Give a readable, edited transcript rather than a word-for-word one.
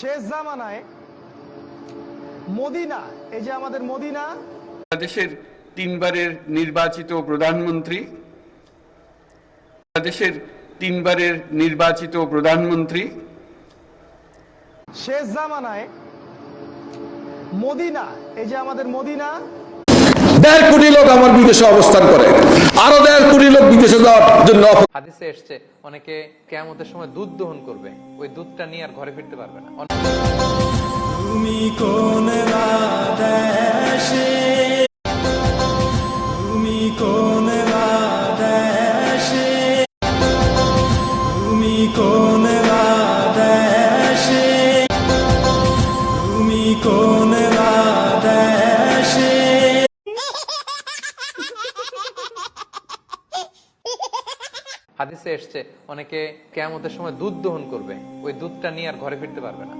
শেষ জামানায় মদিনা, এই যে আমাদের মদিনা, বাংলাদেশের তিনবারের নির্বাচিত প্রধানমন্ত্রী, শেষ জামানায় মদিনা, এই যে আমাদের মদিনা, 1.5 কোটি লোক আমার বিদেশে অবস্থান করে, আরো 1.5 কোটি লোক বিদেশে যাওয়ার জন্য। হাদিসে এসছে অনেকে কিয়ামতের সময় দুধ দহন করবে, ওই দুধটা নিয়ে আর ঘরে ফিরতে পারবে না। তুমি কোন দেশে, তুমি কোন দেশে, তুমি কোন দেশে, তুমি কোন দেশে। হাদিসে এসছে অনেকে কিয়ামতের সময় দুধ দহন করবে, ওই দুধটা নিয়ে আর ঘরে ফিরতে পারবে না।